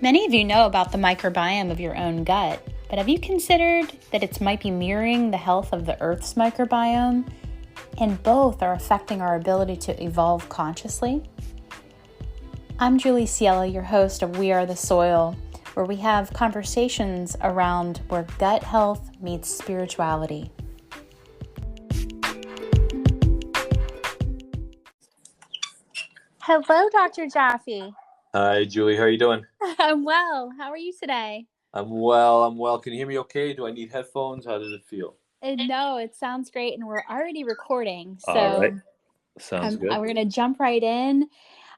Many of you know about the microbiome of your own gut, but have you considered that it might be mirroring the health of the Earth's microbiome? And both are affecting our ability to evolve consciously? I'm Cielo, your host of We Are the Soil, where we have conversations around where gut health meets spirituality. Hello, Dr. Jaffe. Hi, Julie. How are you doing? I'm well. How are you today? I'm well. Can you hear me okay? Do I need headphones? How does it feel? No, it sounds great, and we're already recording, All right. so Sounds good. we're going to jump right in.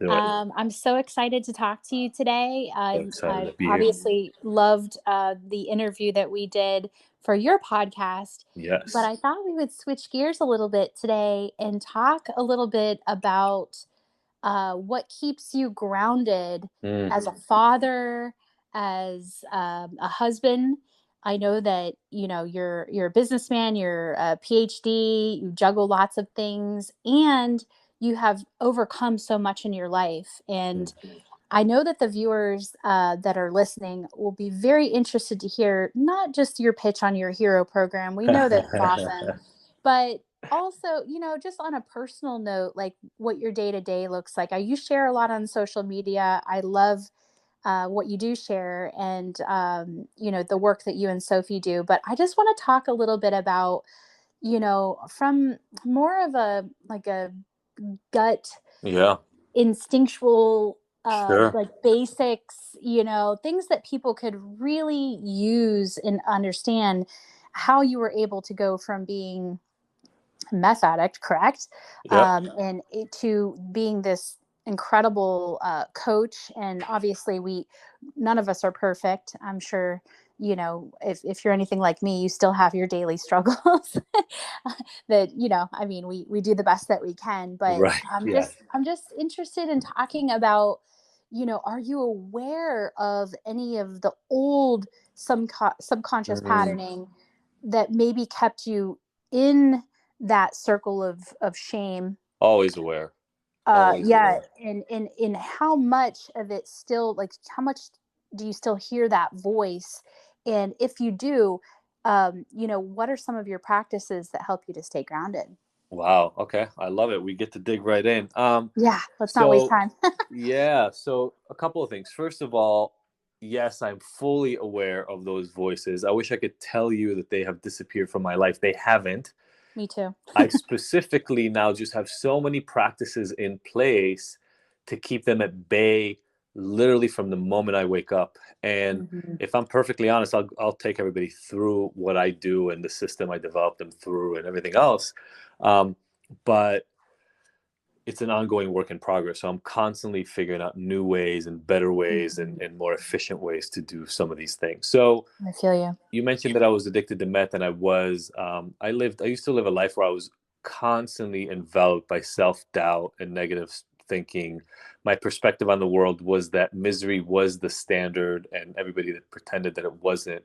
Do it. I'm so excited to talk to you today. So excited I to be here. obviously loved the interview that we did for your podcast, Yes. but I thought we would switch gears a little bit today and talk a little bit about what keeps you grounded as a father, as a husband. I know that you're a businessman, you're a PhD, you juggle lots of things, and you have overcome so much in your life. And I know that the viewers that are listening will be very interested to hear not just your pitch on your hero program. We know that it's awesome, but also, just on a personal note, like what your day to day looks like. You share a lot on social media. I love what you do share and, the work that you and Sophie do. But I just want to talk a little bit about, from more of a gut Yeah. instinctual Sure. like basics, things that people could really use and understand how you were able to go from being a meth addict, correct? Yeah. To being this incredible coach. And obviously none of us are perfect. I'm sure, if you're anything like me, you still have your daily struggles that, we do the best that we can, but Right. Yeah. I'm just interested in talking about, are you aware of any of the old subconscious Mm. patterning that maybe kept you in that circle of shame? Always aware. Always Yeah. aware. And in how much of it still, like, how much do you still hear that voice? And if you do, what are some of your practices that help you to stay grounded? Wow. Okay. I love it. We get to dig right in. Yeah, let's not waste So time. yeah. So a couple of things. First of all, yes, I'm fully aware of those voices. I wish I could tell you that they have disappeared from my life. They haven't. Me too. I specifically now just have so many practices in place to keep them at bay literally from the moment I wake up. And Mhm. if I'm perfectly honest, I'll take everybody through what I do and the system I developed them through and everything else. But it's an ongoing work in progress. So I'm constantly figuring out new ways and better ways and more efficient ways to do some of these things. So I feel you. you mentioned that I was addicted to meth, and I was. I used to live a life where I was constantly enveloped by self-doubt and negative thinking. My perspective on the world was that misery was the standard, and everybody that pretended that it wasn't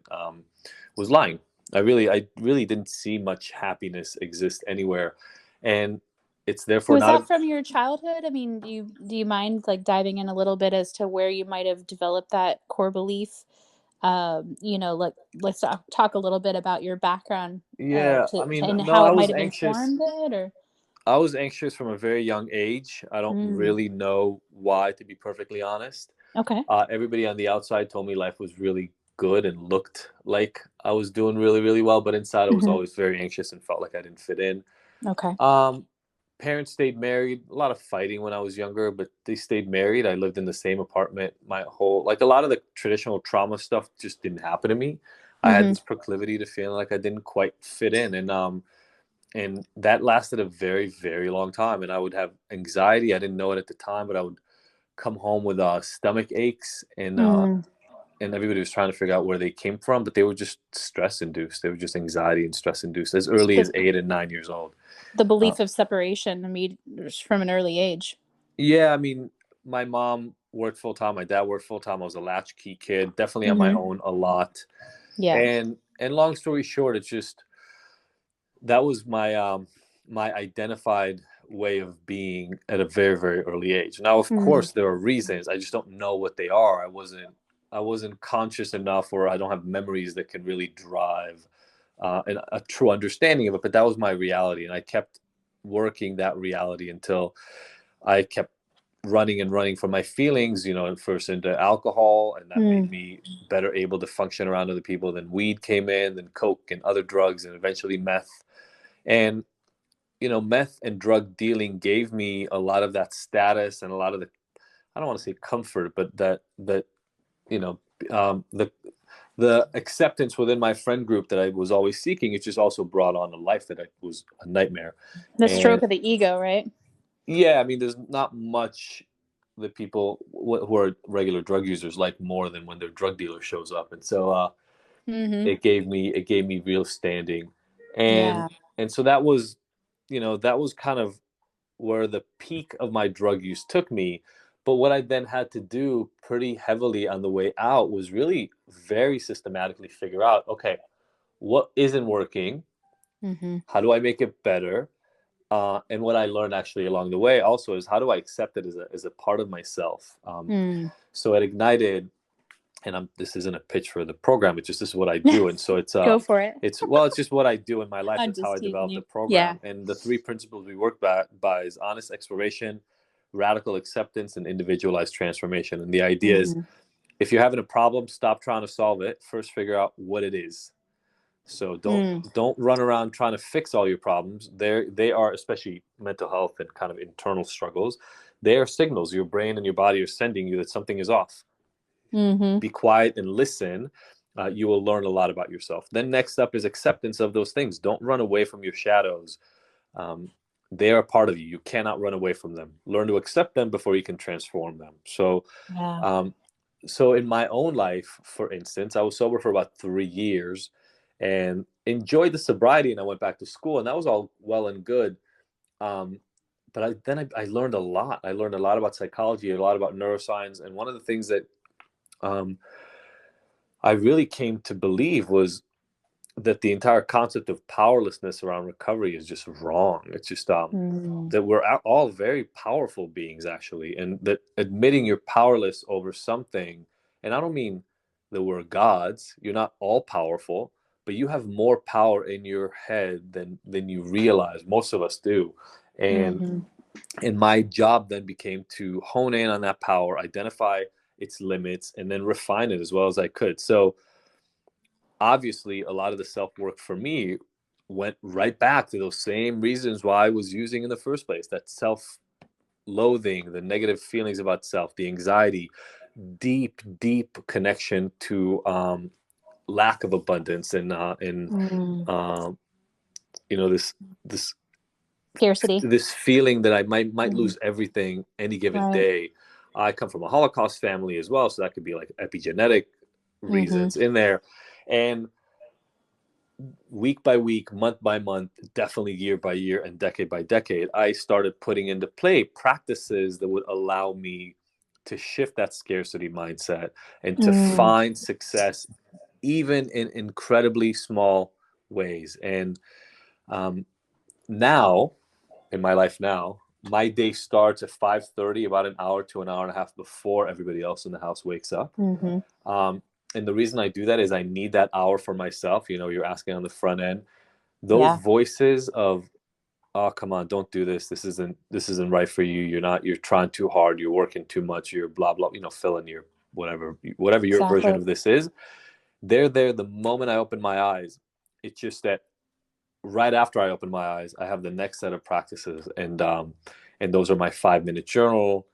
was lying. I really didn't see much happiness exist anywhere, and it's therefore Was not. that from your childhood? I mean, do you mind like diving in a little bit as to where you might have developed that core belief? Let's talk a little bit about your background Yeah, I mean, and no, how it might have informed it, or. I was anxious from a very young age. I don't Mm, really know why, to be perfectly honest. okay. Everybody on the outside told me life was really good and looked like I was doing really, really well, but inside I was Hmm. always very anxious and felt like I didn't fit in. Okay. Um, Parents stayed married. A lot of fighting when I was younger, but they stayed married. I lived in the same apartment my whole, like a lot of the traditional trauma stuff just didn't happen to me. I had Hmm. this proclivity to feeling like I didn't quite fit in, and that lasted a very, very long time. And I would have anxiety. I didn't know it at the time, but I would come home with stomach aches, Mm. and everybody was trying to figure out where they came from, but they were just stress induced. They were just anxiety and stress induced as early as The 8 and 9 years old. the Uh, belief of separation, I mean, from an early age. yeah, I mean, my mom worked full time. My dad worked full time. I was a latchkey kid, definitely on my Hmm. own a lot. Yeah. And long story short, it's just that was my identified way of being at a very, very early age. Now, of Mm. course, there are reasons. I just don't know what they are. I wasn't I wasn't conscious enough, or I don't have memories that can really drive a true understanding of it. But that was my reality, and I kept working that reality until I kept running and running from my feelings, first into alcohol, and that made Mm. me better able to function around other people. Then weed came in, then coke and other drugs, and eventually meth. And meth and drug dealing gave me a lot of that status and a lot of the, I don't want to say comfort, but that you know the acceptance within my friend group that I was always seeking. It just also brought on a life that was a nightmare. The And stroke of the ego, right? yeah, I mean, there's not much that people who are regular drug users like more than when their drug dealer shows up. And so Mm-hmm. it gave me real standing. and Yeah. and so that was kind of where the peak of my drug use took me. But what I then had to do pretty heavily on the way out was really very systematically figure out, okay, what isn't working? Mm-hmm. How do I make it better? And what I learned actually along the way also is, how do I accept it as a part of myself? Mm. So it ignited, and this isn't a pitch for the program. It's just, this is what I do. And so Go for it. it's just what I do in my life. I'm That's how just I teasing developed the you. Yeah. program. And the three principles we work by is honest exploration, radical acceptance, and individualized transformation. And the idea is, Mm-hmm. if you're having a problem, stop trying to solve it. First, figure out what it is. So Mm. don't run around trying to fix all your problems. They are, especially mental health and kind of internal struggles, they are signals your brain and your body are sending you that something is off. Mm-hmm. Be quiet and listen. You will learn a lot about yourself. Then next up is acceptance of those things. Don't run away from your shadows. Um, they are part of you. You cannot run away from them. Learn to accept them before you can transform them. So, Yeah. um, so in my own life, for instance, I was sober for about 3 years and enjoyed the sobriety, and I went back to school, and that was all well and good. But I learned a lot. I learned a lot about psychology, a lot about neuroscience, and one of the things that um, I really came to believe was that the entire concept of powerlessness around recovery is just wrong. It's just Mm. that we're all very powerful beings, actually, and that admitting you're powerless over something, and I don't mean that we're gods. You're not all powerful, but you have more power in your head than you realize. Most of us do, and Mm-hmm. my job then became to hone in on that power, identify its limits, and then refine it as well as I could. So obviously a lot of the self-work for me went right back to those same reasons why I was using in the first place. That self-loathing, the negative feelings about self, the anxiety, deep connection to lack of abundance, and Mm. um, this this Scarcity. this feeling that I might Mm-hmm. lose everything any given Right. day. I come from a Holocaust family as well, so that could be like epigenetic Mm-hmm. reasons in there. And week by week, month by month, definitely year by year, and decade by decade, I started putting into play practices that would allow me to shift that scarcity mindset and to Mm. find success even in incredibly small ways. And um, now, in my life now, my day starts at 5:30, about an hour to an hour and a half before everybody else in the house wakes up. Mm-hmm. Um, and the reason I do that is I need that hour for myself. You're asking on the front end. Those Yeah. voices of, oh, come on, don't do this. This isn't right for you. You're trying too hard. You're working too much. You're blah blah. Fill in your whatever your version Exactly. of this is. They're there the moment I open my eyes. It's just that right after I open my eyes, I have the next set of practices, and those are my 5-minute journal,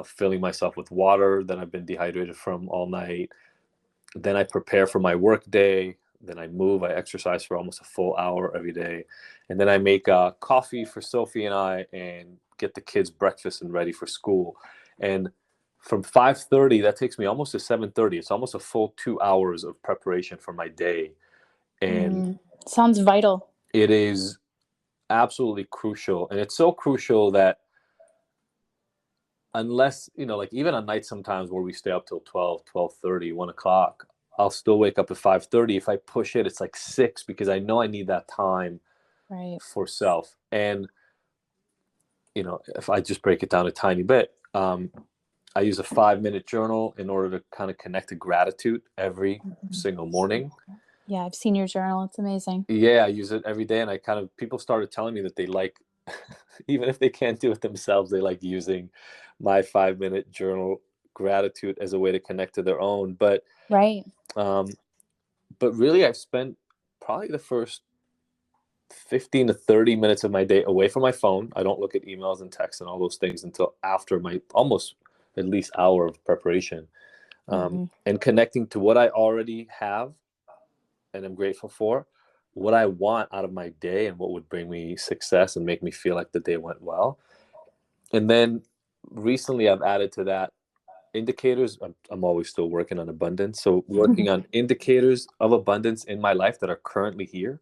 filling myself with water that I've been dehydrated from all night. Then I prepare for my work day. Then I move. I exercise for almost a full hour every day, and then I make coffee for Sophie and I, and get the kids breakfast and ready for school. And from 5:30, that takes me almost to 7:30. It's almost a full 2 hours of preparation for my day, and Mm. Sounds vital. it is absolutely crucial. And it's so crucial that, unless, like, even on nights sometimes where we stay up till 12:30, 1 o'clock, I'll still wake up at 5:30. If I push it, it's like 6, because I know I need that time Right. for self. And if I just break it down a tiny bit, I use a 5-minute journal in order to kind of connect to gratitude every Mhm. single morning. Yeah, I've seen your journal. It's amazing. Yeah, I use it every day, and I kind of people started telling me that they like, even if they can't do it themselves, they like using my 5-minute journal gratitude as a way to connect to their own. Right. Um, but really, I've spent probably the first 15 to 30 minutes of my day away from my phone. I don't look at emails and texts and all those things until after my almost at least hour of preparation, Hmm. and connecting to what I already have and I'm grateful for, what I want out of my day and what would bring me success and make me feel like the day went well. And then recently I've added to that indicators. I'm always still working on abundance. So working on indicators of abundance in my life that are currently here.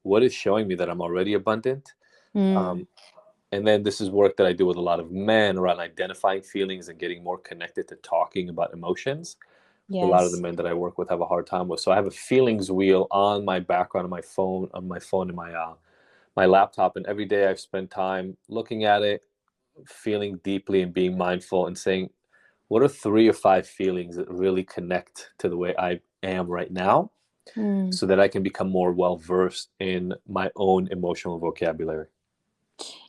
What is showing me that I'm already abundant? Mm, Um, and then this is work that I do with a lot of men around identifying feelings and getting more connected to talking about emotions. A lot of the yes. men that I work with have a hard time with. So I have a feelings wheel on my background on my phone and my laptop, and every day I've spent time looking at it, feeling deeply and being mindful and saying, what are 3 or 5 feelings that really connect to the way I am right now, Mm. so that I can become more well versed in my own emotional vocabulary.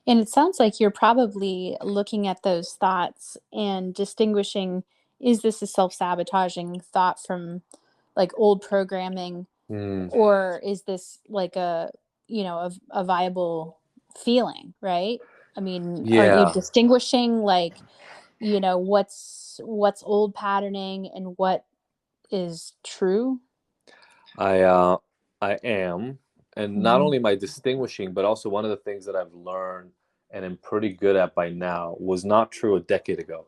And it sounds like you're probably looking at those thoughts and distinguishing, is this a self-sabotaging thought from like old programming, Mm, or is this like a viable feeling, right? I mean, are you yeah, distinguishing like, what's old patterning and what is true? I uh, I am, and not Hmm. only am I distinguishing, but also one of the things that I've learned and am pretty good at by now was not true a decade ago,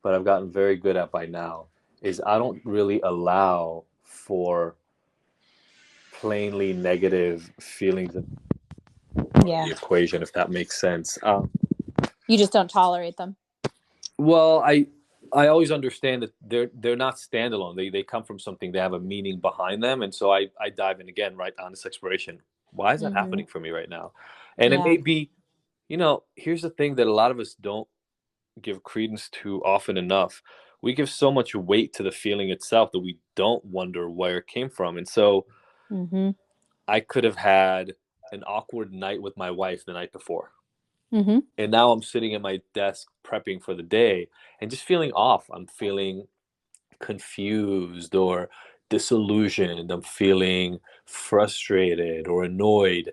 but I've gotten very good at by now is I don't really allow for plainly negative feelings in part of Yeah. the equation, if that makes sense. You just don't tolerate them. Well, I always understand that they're not standalone. They come from something. They have a meaning behind them, and so I dive in again, right, on this exploration. Why is that Hmm. happening for me right now? And it Yeah. may be, here's the thing that a lot of us don't give credence to often enough. We give so much weight to the feeling itself that we don't wonder where it came from. And so Hmm. I could have had an awkward night with my wife the night before. Hmm. And now I'm sitting at my desk prepping for the day and just feeling off. I'm feeling confused or disillusioned. I'm feeling frustrated or annoyed.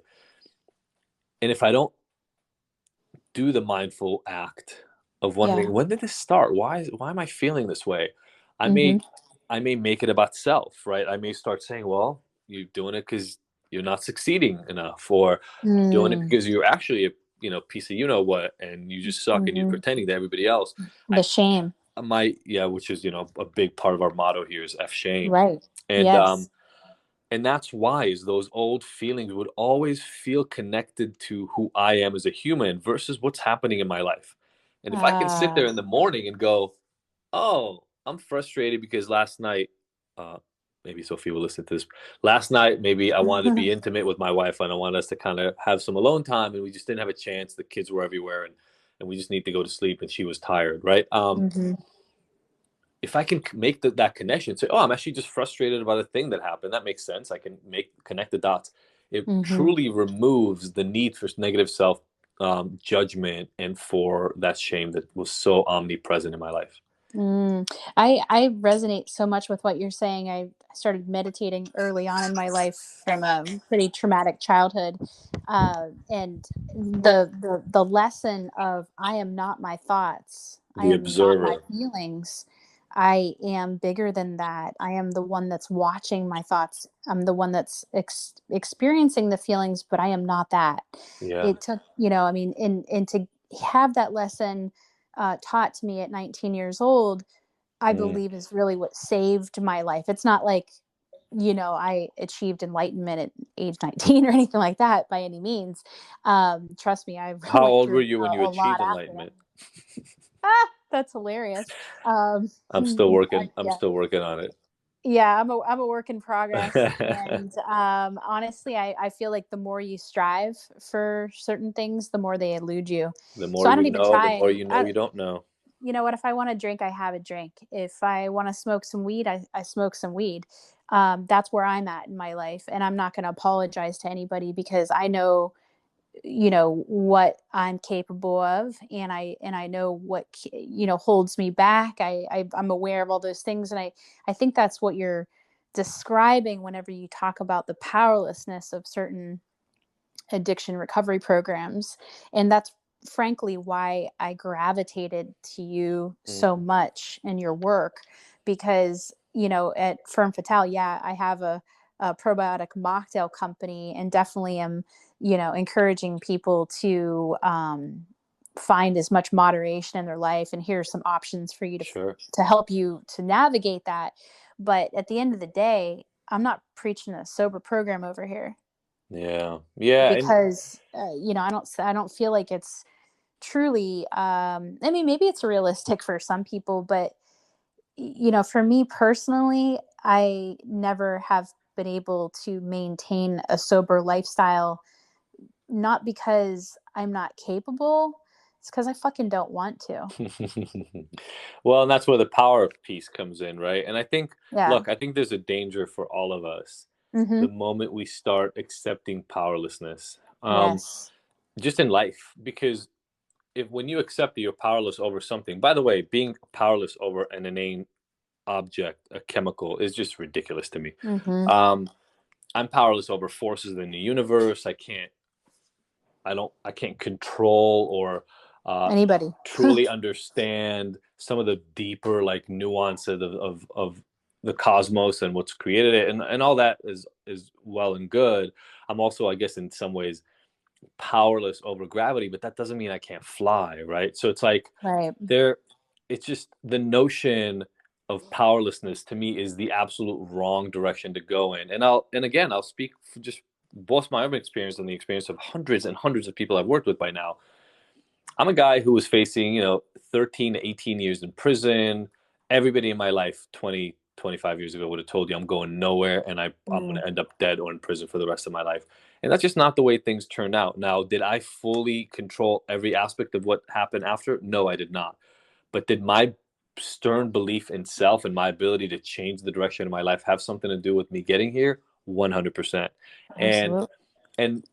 And if I don't do the mindful act of Yeah. wondering, when did this start? Why am I feeling this way? I Hmm. may I may make it about self, right? I may start saying, well, you're doing it because you're not succeeding enough, or doing it Mm. because you're actually a piece of what, and you just suck and you're Hmm. pretending to everybody else. I The shame. my yeah, which is a big part of our motto here is F shame. Right. And Yes. that's why is those old feelings would always feel connected to who I am as a human versus what's happening in my life. And if I can sit Uh, there in the morning and go, oh, I'm frustrated because last night, uh, maybe Sophie will listen to this. Last night, maybe I wanted to be intimate with my wife and I wanted us to kind of have some alone time, and we just didn't have a chance. The kids were everywhere, and we just need to go to sleep, and she was tired, right? hmm. If I can make that connection, say, oh, I'm actually just frustrated about a thing that happened. That makes sense. I can connect the dots. It Hmm. truly removes the need for negative self judgment and for that shame that was so omnipresent in my life. Mm. I resonate so much with what you're saying. I started meditating early on in my life from a pretty traumatic childhood, and the lesson of I am not my thoughts, I The am not my observer. feelings. I am bigger than that. I am the one that's watching my thoughts. I'm the one that's experiencing the feelings, but I am not that. Yeah. It took, I mean, and to have that lesson taught to me at 19 years old, I Mm. believe is really what saved my life. It's not like, I achieved enlightenment at age 19 or anything like that by any means. Trust me, I How went old were through you when you a lot achieved after that. enlightenment? Ah, that's hilarious. Um, I'm still working. I'm yeah, still working on it. yeah, I'm a work in progress, and honestly, I feel like the more you strive for certain things, the more they elude you. The So more I you don't even know, the try. more you know you don't know. you know what, if I want to drink, I have a drink. If I want to smoke some weed, I smoke some weed. That's where I'm at in my life. And I'm not going to apologize to anybody because I know, you know, what I'm capable of. And I know what, you know, holds me back. I'm aware of all those things. And I think that's what you're describing whenever you talk about the powerlessness of certain addiction recovery programs. And that's frankly why I gravitated to you Mm, so much in your work because, you know, at Firm Fatale, yeah, I have a probiotic mocktail company and definitely am, you know, encouraging people to find as much moderation in their life. And here's some options for you sure. to help you to navigate that. But at the end of the day, I'm not preaching a sober program over here Yeah. Yeah. And because you know, I don't feel like it's truly I mean, maybe it's realistic for some people, but you know, for me personally, I never have been able to maintain a sober lifestyle, not because I'm not capable, it's because I fucking don't want to. well, and that's where the power of peace comes in, right? And I think, Yeah. look, I think there's a danger for all of us Mm-hmm. the moment we start accepting powerlessness, Yes. just in life, because if when you accept that you're powerless over something, by the way, being powerless over an inane object, a chemical, is just ridiculous to me. Mm-hmm. Um, I'm powerless over forces in the universe. I can't control or uh, Anybody. truly understand some of the deeper like nuances of the cosmos and what's created it, and all that is well and good. I'm also, I guess, in some ways powerless over gravity, but that doesn't mean I can't fly, right? So it's like Right. there, it's just the notion of powerlessness to me is the absolute wrong direction to go in. And I'll speak for just both my own experience and the experience of hundreds and hundreds of people I've worked with by now. I'm a guy who was facing, 13 to 18 years in prison. Everybody in my life 20, 25 years ago would have told you I'm going nowhere and I'm going Mm. to end up dead or in prison for the rest of my life. And that's just not the way things turned out. Now, did I fully control every aspect of what happened after? No, I did not. But did my stern belief in self and my ability to change the direction of my life have something to do with me getting here? 100%. And Absolutely. and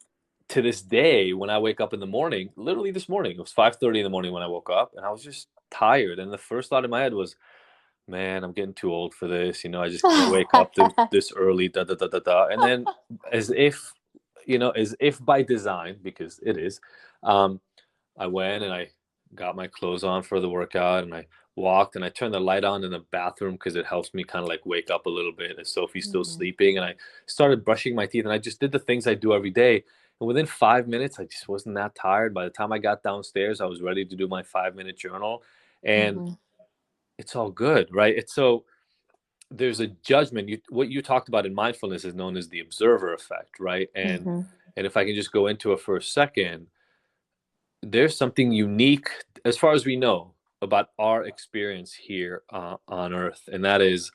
to this day, when I wake up in the morning, literally this morning, it was 5:30 in the morning when I woke up, and I was just tired. And the first thought in my head was, "Man, I'm getting too old for this. I just can't wake up this early." Da da da da da. And then, as if, as if by design, because it is, um, I went and I got my clothes on for the workout, and I walked and I turned the light on in the bathroom because it helps me kind of like wake up a little bit as Sophie's still Mm-hmm. sleeping. And I started brushing my teeth, and I just did the things I do every day. And within 5 minutes, I just wasn't that tired. By the time I got downstairs, I was ready to do my 5 minute journal. And Mm-hmm. it's all good, right? It's so there's a judgment. What you talked about in mindfulness is known as the observer effect, right? Mm-hmm. And if I can just go into it for a second, there's something unique, as far as we know, about our experience here on Earth, and that is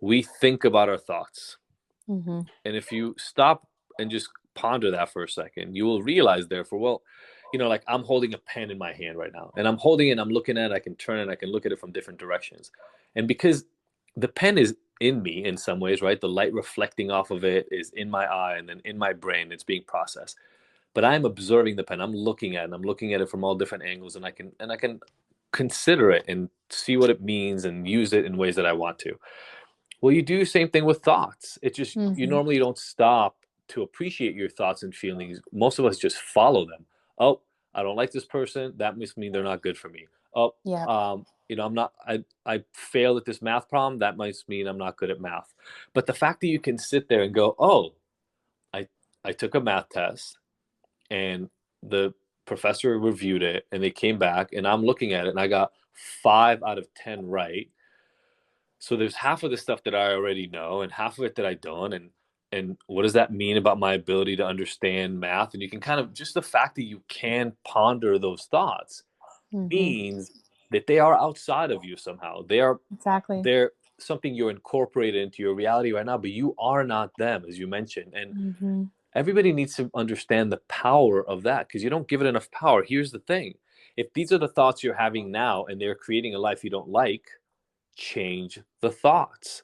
we think about our thoughts. Mm-hmm. And if you stop and just ponder that for a second, you will realize, therefore, well, like I'm holding a pen in my hand right now, and I'm holding it, and I'm looking at it, I can turn it, I can look at it from different directions. And because the pen is in me in some ways, right? The light reflecting off of it is in my eye and then in my brain, it's being processed. But I'm observing the pen. I'm looking at it. And I'm looking at it from all different angles, and I can consider it and see what it means and use it in ways that I want to. Well, you do the same thing with thoughts. It just you Mm-hmm. normally don't stop to appreciate your thoughts and feelings. Most of us just follow them. Oh, I don't like this person. That must mean they're not good for me. Oh, Yeah. I'm not. I failed at this math problem. That might mean I'm not good at math. But the fact that you can sit there and go, oh, I I took a math test and the professor reviewed it and they came back and I'm looking at it and I got 5 out of 10 right. So there's half of the stuff that I already know and half of it that I don't. And what does that mean about my ability to understand math? And you can kind of just the fact that you can ponder those thoughts Mm-hmm. means that they are outside of you somehow. Exactly. They're something you're incorporated into your reality right now, but you are not them, as you mentioned. And Mm-hmm. everybody needs to understand the power of that because you don't give it enough power. Here's the thing. if these are the thoughts you're having now and they're creating a life you don't like, change the thoughts.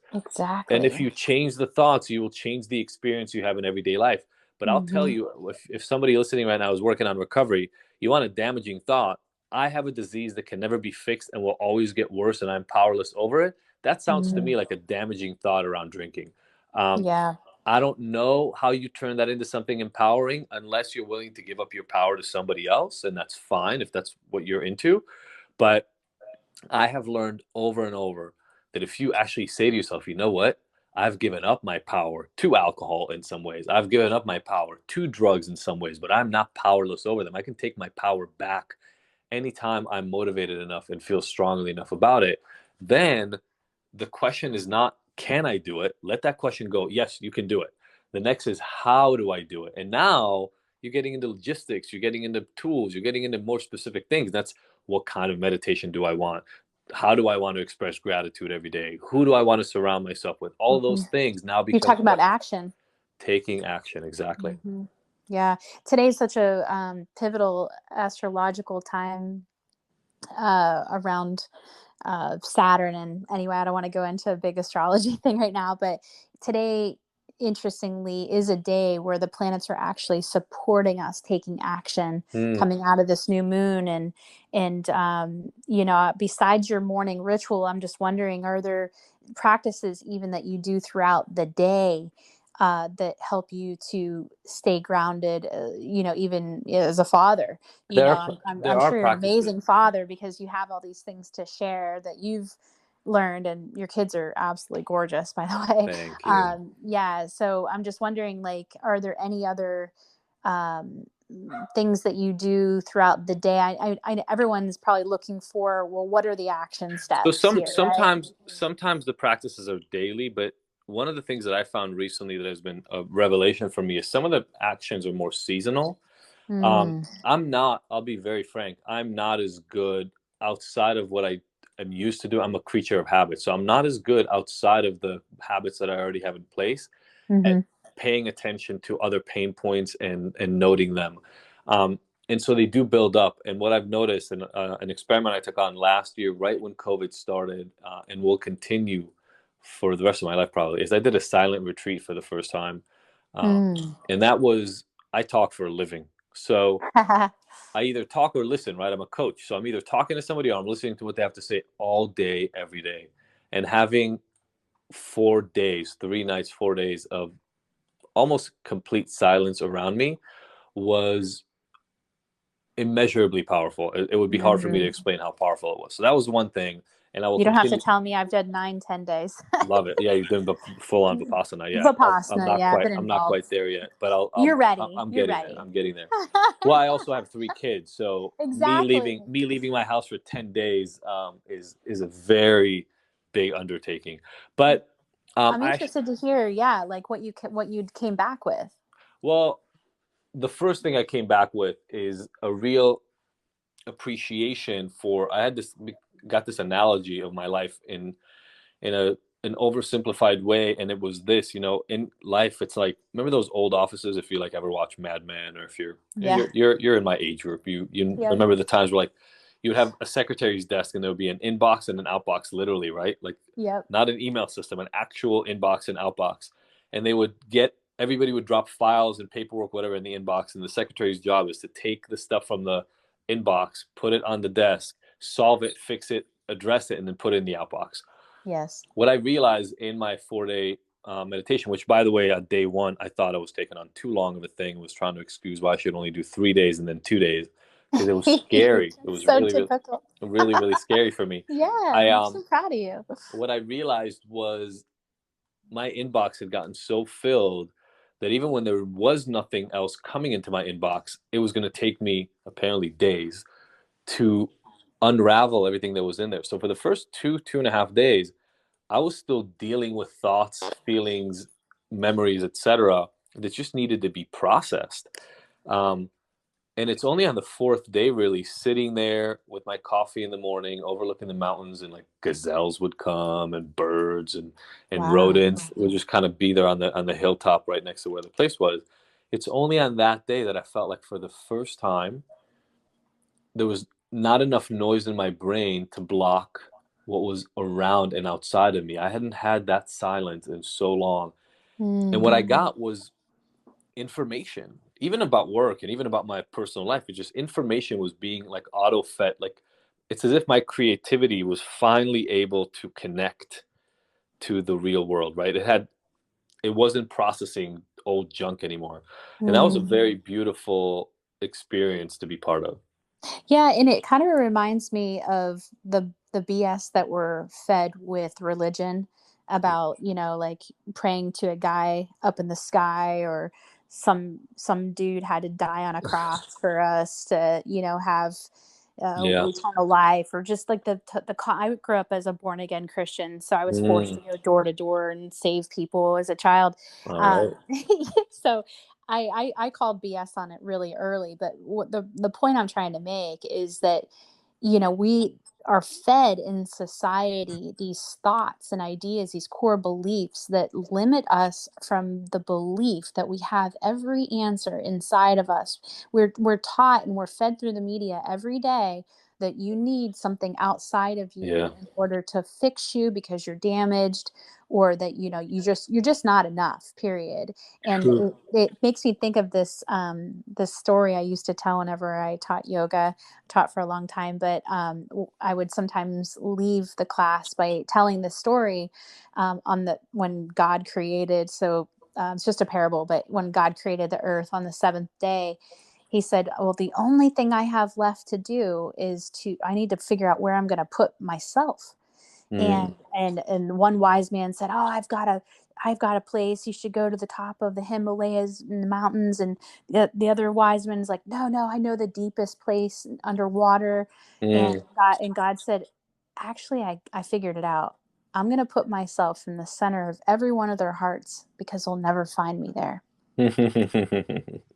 And if Exactly. you change the thoughts, you will change the experience you have in everyday life. But I'll tell Hmm. you, if somebody listening right now is working on recovery, you want a damaging thought. I have a disease that can never be fixed and will always get worse, and I'm powerless over it. That sounds to Hmm. me like a damaging thought around drinking. Um, Yeah. I don't know how you turn that into something empowering unless you're willing to give up your power to somebody else, and that's fine if that's what you're into. But I have learned over and over that if you actually say to yourself, you know what? I've given up my power to alcohol in some ways. I've given up my power to drugs in some ways, but I'm not powerless over them. I can take my power back anytime I'm motivated enough and feel strongly enough about it. Then the question is not, can I do it? Let that question go. Yes, you can do it. The next is, how do I do it? And now you're getting into logistics, you're getting into tools, you're getting into more specific things. That's what kind of meditation do I want? How do I want to express gratitude every day? Who do I want to surround myself with? All Hmm. those things now You're become talking about questions. action. Taking action, exactly. Hmm. Yeah. Today's such a pivotal astrological time around Saturn. And anyway, I don't want to go into a big astrology thing right now, but today, interestingly, is a day where the planets are actually supporting us taking action Mm. coming out of this new moon. And you know, besides your morning ritual, I'm just wondering, are there practices even that you do throughout the day that help you to stay grounded, you know, even as a father? You There know, are there I'm are sure you're an practices. amazing father because you have all these things to share that you've learned, and your kids are absolutely gorgeous, by the way. Thank you. Yeah, so I'm just wondering, like, are there any other um, things that you do throughout the day? Everyone's probably looking for, well, what are the action So steps here, right? sometimes the practices are daily, but one of the things that I found recently that has been a revelation for me is some of the actions are more seasonal. Mm, I'm not, I'll be very frank, I'm not as good outside of what I am used to do. I'm a creature of habit. So I'm not as good outside of the habits that I already have in place at mm-hmm, paying attention to other pain points and noting them. Um, and so they do build up. And what I've noticed, and an experiment I took on last year, right when COVID started, and will continue for the rest of my life probably, is I did a silent retreat for the first time. Um, mm. and that was, I talk for a living. So I either talk or listen, right? I'm a coach. So I'm either talking to somebody or I'm listening to what they have to say all day, every day. And having 4 days, 3 nights, 4 days of almost complete silence around me was immeasurably powerful. It would be hard for me to Mm. explain how powerful it was. So that was one thing. And I will You don't have to continue. tell me. I've done 9, 10 days. Love it. Yeah, you're doing the full on Vipassana. Yeah, I'm Vipassana, not yeah, I've quite. been I'm not involved. quite there yet, but You're ready. I'm You're getting there. ready. I'm getting there. Well, I also have 3 kids, so Exactly. me leaving my house for 10 days is a very big undertaking. But I'm I actually, interested to hear, yeah, like what you came back with. well, the first thing I came back with is a real appreciation for. I had this got this analogy of my life in a an oversimplified way, and it was this, in life it's like, remember those old offices, if you like ever watch Mad Men, or if Yeah. you're in my age group, you Yep. remember the times where, like, you would have a secretary's desk and there would be an inbox and an outbox, literally, right? Like, Yep. not an email system, an actual inbox and outbox. And they would get everybody would drop files and paperwork, whatever, in the inbox, and the secretary's job is to take the stuff from the inbox, put it on the desk, solve it, fix it, address it, and then put it in the outbox. Yes. What I realized in my 4 day meditation, which, by the way, on day one, I thought I was taking on too long of a thing, was trying to excuse why I should only do 3 days and then 2 days, because it was scary. It was So really, really, typical. really, really scary for me. Yeah, I I'm so proud of you. What I realized was my inbox had gotten so filled that even when there was nothing else coming into my inbox, it was going to take me apparently days to unravel everything that was in there. So for the first 2.5 days, I was still dealing with thoughts, feelings, memories, etc., that just needed to be processed. Um, and it's only on the fourth day, really, sitting there with my coffee in the morning, overlooking the mountains, and like gazelles would come, and birds and Wow. rodents would just kind of be there on the hilltop right next to where the place was. It's only on that day that I felt like, for the first time, there was not enough noise in my brain to block what was around and outside of me. I hadn't had that silence in so long. And what I Mm. got was information, even about work and even about my personal life. It just information was being like auto fed. Like it's as if my creativity was finally able to connect to the real world, right? It wasn't processing old junk anymore. And that was a Mm. very beautiful experience to be part of. Yeah, and it kind of reminds me of the BS that we're fed with religion about, like praying to a guy up in the sky, or some dude had to die on a cross for us to, have Yeah. eternal life, or just like I grew up as a born again Christian, so I was forced Mm, to go door to door and save people as a child. all right. Um, so I called BS on it really early, but what the point I'm trying to make is that, we are fed in society these thoughts and ideas, these core beliefs that limit us from the belief that we have every answer inside of us. We're taught and we're fed through the media every day that you need something outside of Yeah. you in order to fix you because you're damaged, or that you're just not enough, period. And True. it makes me think of this story I used to tell whenever I taught yoga. Taught for a long time, but I would sometimes leave the class by telling the story, on the when God created. So it's just a parable, but when God created the earth on the seventh day, he said, well, the only thing I have left to do is I need to figure out where I'm going to put myself. Mm, And one wise man said, "Oh, I've got a place. You should go to the top of the Himalayas in the mountains." And the other wise man's like, "No, no, I know the deepest place underwater." And mm. God said, "Actually, I figured it out. I'm going to put myself in the center of every one of their hearts because they'll never find me there."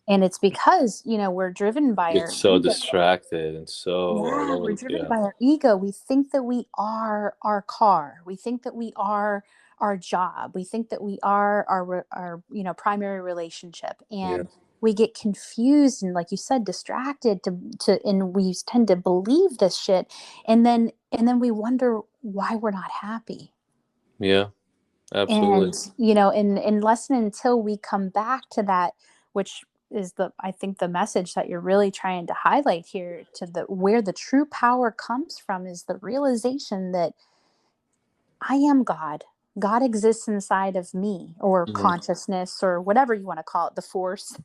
And it's because, we're driven by Get our so ego. distracted and so Yeah, we're alone. driven Yeah. by our ego. We think that we are our car. We think that we are our job. We think that we are our primary relationship, Yeah. and we get confused and, like you said, distracted and we tend to believe this shit, and then we wonder why we're not happy. Yeah. And Absolutely. unless and until we come back to that, which is the I think the message that you're really trying to highlight here, to the where the true power comes from, is the realization that I am God. God exists inside of me, or Mhm. consciousness, or whatever you want to call it, the force,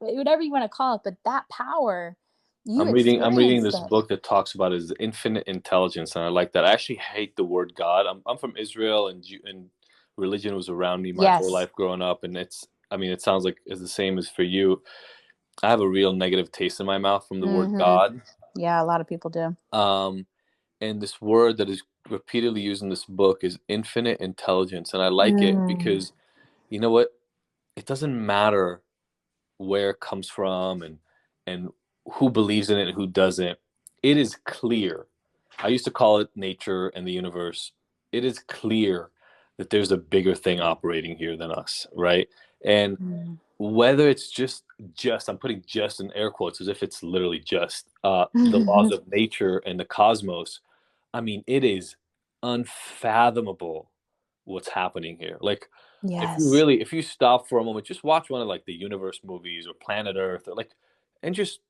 whatever you want to call it. But that power, you I'm reading experienced this it. book that talks about his infinite intelligence, and I like that. I actually hate the word God. I'm from Israel, and religion was around me my whole Yes. life growing up, and I mean, it sounds like it's the same as for you. I have a real negative taste in my mouth from the word Hmm. God. Yeah, a lot of people do. Um, and this word that is repeatedly used in this book is infinite intelligence, and I like it Mm. because you know what? It doesn't matter where it comes from and who believes in it and who doesn't. It is clear. I used to call it nature and the universe. It is clear that there's a bigger thing operating here than us, right? And Mm. whether it's just I'm putting just in air quotes as if it's literally just the laws of nature and the cosmos. I mean, it is unfathomable what's happening here. Like, Yes. if you stop for a moment, just watch one of like the universe movies or Planet Earth, or like, and just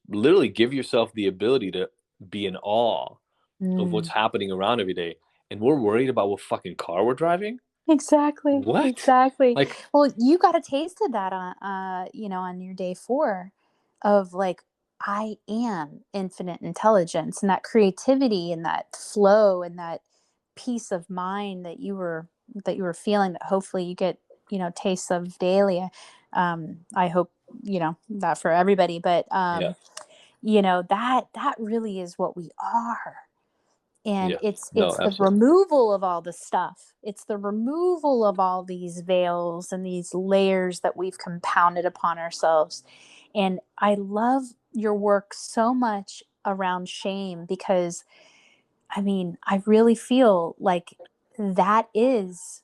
literally give yourself the ability to be in awe of what's Mm. happening around every day. And we're worried about what fucking car we're driving. Exactly, What? exactly. Like, Well, you got a taste of that on your day 4, of like, I am infinite intelligence, and that creativity and that flow and that peace of mind that you were feeling, that hopefully you get, tastes of daily. I hope, that for everybody, but yeah, that really is what we are. And yeah, it's no, it's the absolutely. removal of all the stuff. It's the removal of all these veils and these layers that we've compounded upon ourselves. And I love your work so much around shame, because I mean, I really feel like that is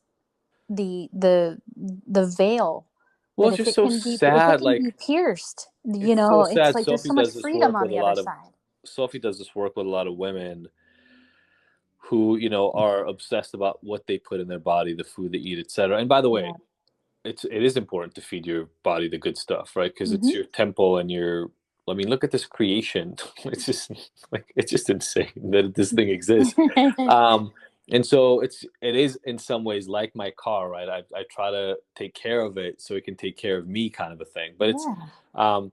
the veil, Well, that it's if just it so can be if it sad. can be Like, pierced, it's so it's sad. like there's Sophie so much does this freedom work on with a the other lot of side. Sophie does this work with a lot of women who, you know, are obsessed about what they put in their body, the food they eat, etc. And by the way, Yeah. it is important to feed your body the good stuff, right? Because it's Hmm. your temple and your. I mean, look at this creation. It's just like it's just insane that this thing exists. Um, and so it is in some ways like my car, right? I try to take care of it so it can take care of me, kind of a thing. Yeah. Um,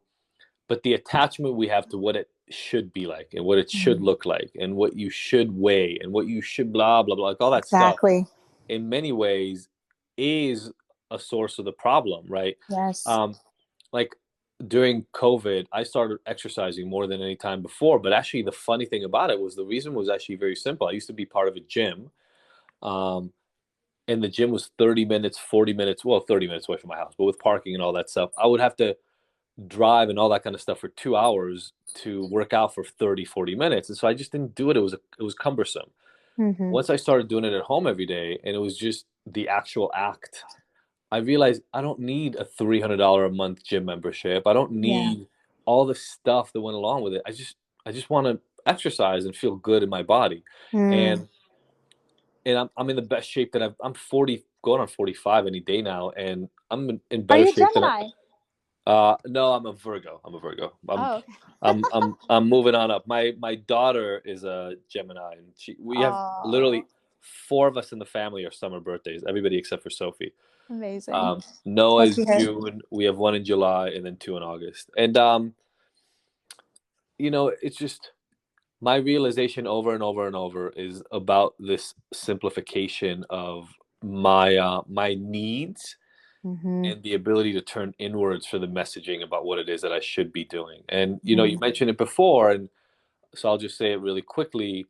but the attachment we have to what it should be like and what it should Mhm. look like and what you should weigh and what you should blah blah blah, like all that stuff, Exactly. in many ways is a source of the problem, right? Yes. Um, like during COVID, I started exercising more than any time before. But actually, the funny thing about it was the reason was actually very simple. I used to be part of a gym, um, and the gym was 30 minutes, 40 minutes, well, 30 minutes away from my house, but with parking and all that stuff, I would have to drive and all that kind of stuff for 2 hours to work out for 30, 40 minutes. And so I just didn't do it. It was cumbersome. Hmm. Once I started doing it at home every day and it was just the actual act, I realized I don't need a $300 a month gym membership. I don't Yeah. need all the stuff that went along with it. I just want to exercise and feel good in my body. Mm. And I'm in the best shape that I'm 40 going on 45 any day now, and I'm in Are better you a shape than Gemini? no, I'm a Virgo. I'm a Virgo. Oh, okay. I'm moving on up. My daughter is a Gemini, and we have Oh, literally four of us in the family are summer birthdays. Everybody except for Sophie. amazing. Noah is Lucky her. June. We have one in July, and then two in August. And you know, it's just my realization over and over and over is about this simplification of my needs Hmm. and the ability to turn inwards for the messaging about what it is that I should be doing. And you know, you mentioned it before, and so I'll just say it really quickly.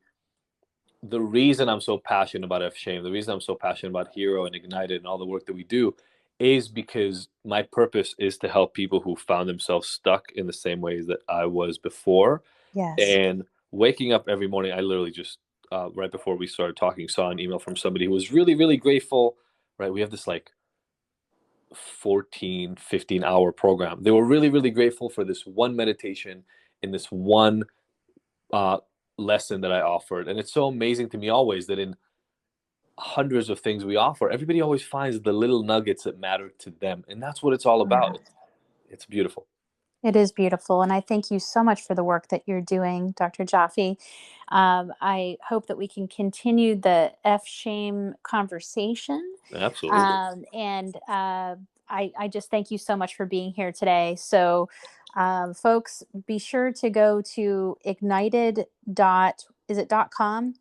The reason I'm so passionate about F Shame, the reason I'm so passionate about Hero and Ignited and all the work that we do is because my purpose is to help people who found themselves stuck in the same ways that I was before. Yes. And waking up every morning, I literally just, right before we started talking, saw an email from somebody who was really, really grateful, right? We have this like 14, 15-hour program. They were really, really grateful for this one meditation in this one uh, lesson that I offered. And it's so amazing to me always that in hundreds of things we offer, everybody always finds the little nuggets that matter to them. And that's what it's all Yeah. about. It's beautiful. It is beautiful. And I thank you so much for the work that you're doing, Dr. Jaffe. I hope that we can continue the F shame conversation. Absolutely. And I just thank you so much for being here today. So, folks, be sure to go to ignited dot, is it dot com?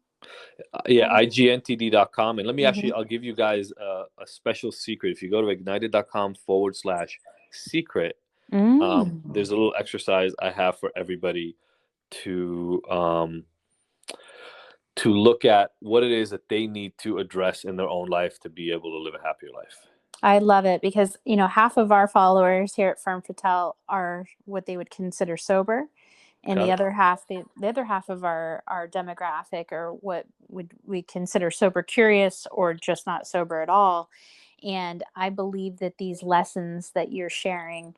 Yeah, IGNTD.com. And let me Mm-hmm. actually, I'll give you guys a special secret. If you go to ignited.com/secret, Mm. there's a little exercise I have for everybody to look at what it is that they need to address in their own life to be able to live a happier life. I love it because, half of our followers here at Firm Fatale are what they would consider sober. And Got it. the other half of our demographic are what would we consider sober curious or just not sober at all. And I believe that these lessons that you're sharing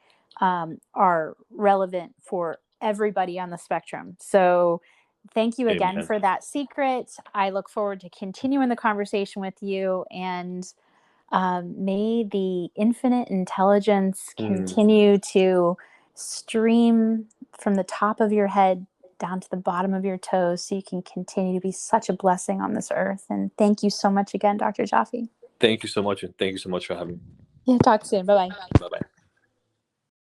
are relevant for everybody on the spectrum. So thank you again Amen. for that secret. I look forward to continuing the conversation with you, and may the infinite intelligence Mm. continue to stream from the top of your head down to the bottom of your toes so you can continue to be such a blessing on this earth. And thank you so much again, Dr. Jaffe. Thank you so much. And thank you so much for having me. Yeah, talk soon. Bye bye. Bye bye.